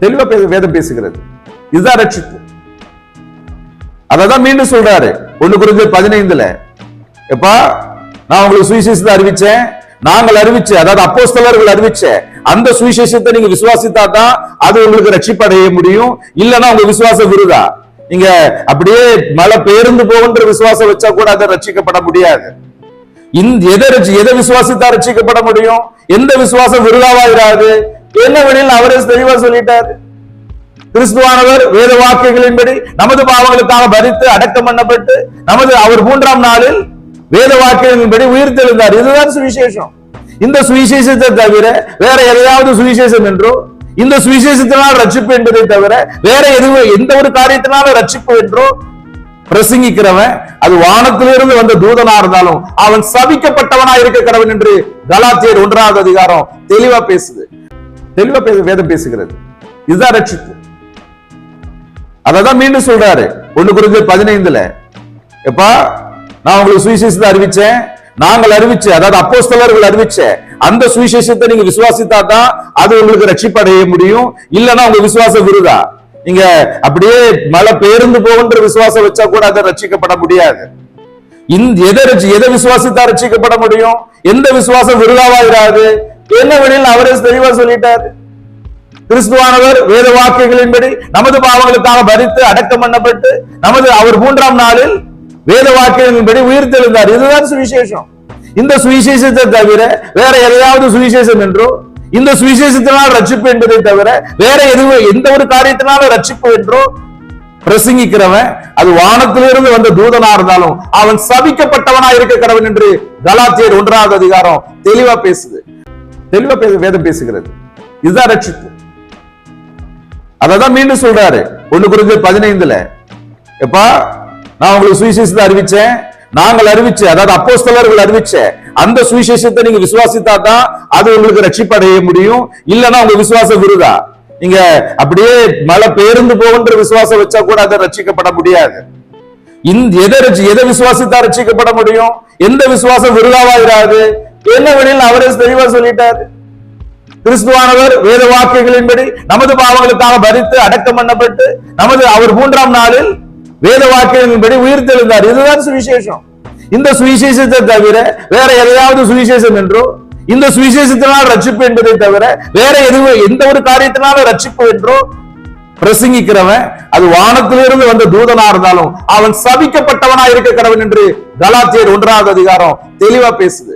தெளிவா வேதம் பேசுகிறது. இதுதான் ரட்சிப்பு. அததான் மீண்டும் சொல்றாரு 1 கொரிந்தியர் 15 எப்பா நான் உங்களுக்கு சுவிசேஷத்தை அறிவிச்சேன், நாங்கள் அறிவிச்ச, அதாவது அப்போஸ்தலர்கள் அறிவிச்ச அந்த சுவிசேஷத்தை நீங்க விசுவாசித்தா தான் அது உங்களுக்கு ரட்சிப்படைய முடியும். இல்லன்னா உங்க விசுவாசம் விருதா. நீங்க அப்படியே மழை பேருந்து போகின்ற விசுவாசம் வச்சா கூட அதை ரட்சிக்கப்பட முடியாது. எதை விசுவாசித்தா ரட்சிக்கப்பட முடியும்? எந்த விசுவாசம் விருதாவாயிராது. என்ன வழியில் அவரே தெளிவா சொல்லிட்டாரு. கிறிஸ்துவானவர் வேத வாக்கியங்களின்படி நமது பாவங்களுக்காக பரித்து அடக்கம் பண்ணப்பட்டு அவர் 3ஆம் நாளில் வேத வாக்கியங்களின்படி உயிர் தெழுந்தார். இதுதான் சுவிசேஷம். இந்த சுவிசேஷத்தை தவிர வேற எதையாவது சுவிசேஷம் என்றோ, இந்த சுவிசேஷத்தினால் ரட்சிப்பு என்பதை தவிர வேற எந்த ஒரு காரியத்தினால ரட்சிப்பு என்றோ பிரசங்கிக்கிறவன் அது வானத்திலிருந்து வந்த தூதனா இருந்தாலும் அவன் சபிக்கப்பட்டவனா இருக்க கடவன் என்று கலாத்தியர் 1ஆவது அதிகாரம் தெளிவா பேசுது. தெளிவா வேதம் பேசுகிறது. இதுதான் ரட்சிப்பு. அததான் மீண்டும் சொல்றாரு 1 கொரிந்தியர் 15 எப்பா நான் உங்களுக்கு சுவிசேஷத்தை அறிவிச்சேன், நாங்கள் அறிவிச்ச, அதாவது அப்போஸ்தலர்கள் அறிவிச்ச அந்த சுவிசேஷத்தை நீங்க விசுவாசித்தா தான் அது உங்களுக்கு ரட்சிப்படைய முடியும். இல்லன்னா உங்க விசுவாசம் விருதா. நீங்க அப்படியே மழை பேருந்து போகின்ற விசுவாசம் வச்சா கூட அதை ரட்சிக்கப்பட முடியாது. எதை விசுவாசித்தா ரட்சிக்கப்பட முடியும்? எந்த விசுவாசம் விருதாவாயிராது. என்ன வழியில் அவரே தெளிவா சொல்லிட்டாரு. கிறிஸ்துவானவர் வேத வாக்கியங்களின்படி நமது பாவங்களுக்காக பரித்து அடக்கம் பண்ணப்பட்டு அவர் 3ஆம் நாளில் வேத வாக்கியங்களின்படி உயிர் தெழுந்தார். இதுதான் சுவிசேஷம். இந்த சுவிசேஷத்தை தவிர வேற எதையாவது சுவிசேஷம் என்றோ, இந்த சுவிசேஷத்தினால் ரட்சிப்பு என்பதை தவிர வேற எந்த ஒரு காரியத்தினால ரட்சிப்பு என்றோ பிரசங்கிக்கிறவன் அது வானத்திலிருந்து வந்த தூதனா இருந்தாலும் அவன் சபிக்கப்பட்டவனா இருக்க கடவன் என்று கலாத்தியர் 1ஆவது அதிகாரம் தெளிவா பேசுது. தெளிவா வேதம் பேசுகிறது. இதுதான் ரட்சிப்பு. அததான் மீண்டும் சொல்றாரு 1 கொரிந்தியர் 15 எப்பா நான் உங்களுக்கு சுவிசேஷத்தை அறிவிச்சேன், நாங்கள் அறிவிச்ச, அதாவது அப்போஸ்தலர்கள் அறிவிச்ச அந்த சுவிசேஷத்தை நீங்க விசுவாசித்தா தான் அது உங்களுக்கு ரட்சிப்படைய முடியும். இல்லன்னா உங்க விசுவாசம் விருதா. நீங்க அப்படியே மழை பேருந்து போகின்ற விசுவாசம் வச்சா கூட அதை ரட்சிக்கப்பட முடியாது. எதை விசுவாசித்தா ரட்சிக்கப்பட முடியும்? எந்த விசுவாசம் விருதாவாயிராது. என்ன வழியில் அவரே தெளிவா சொல்லிட்டாரு. கிறிஸ்துவானவர் வேத வாக்கியங்களின்படி நமது பாவங்களுக்காக பரித்து அடக்கம் பண்ணப்பட்டு அவர் 3ஆம் நாளில் வேத வாக்கியங்களின்படி உயிர் தெழுந்தார். இதுதான் சுவிசேஷம். இந்த சுவிசேஷத்தை தவிர வேற எதையாவது சுவிசேஷம் என்றோ, இந்த சுவிசேஷத்தினால் ரட்சிப்பு என்பதை தவிர வேற எந்த ஒரு காரியத்தினால ரட்சிப்பு என்றோ பிரசங்கிக்கிறவன் அது வானத்திலிருந்து வந்த தூதனா இருந்தாலும் அவன் சபிக்கப்பட்டவனா இருக்க கடவன் என்று கலாத்தியர் 1ஆவது அதிகாரம் தெளிவா பேசுது.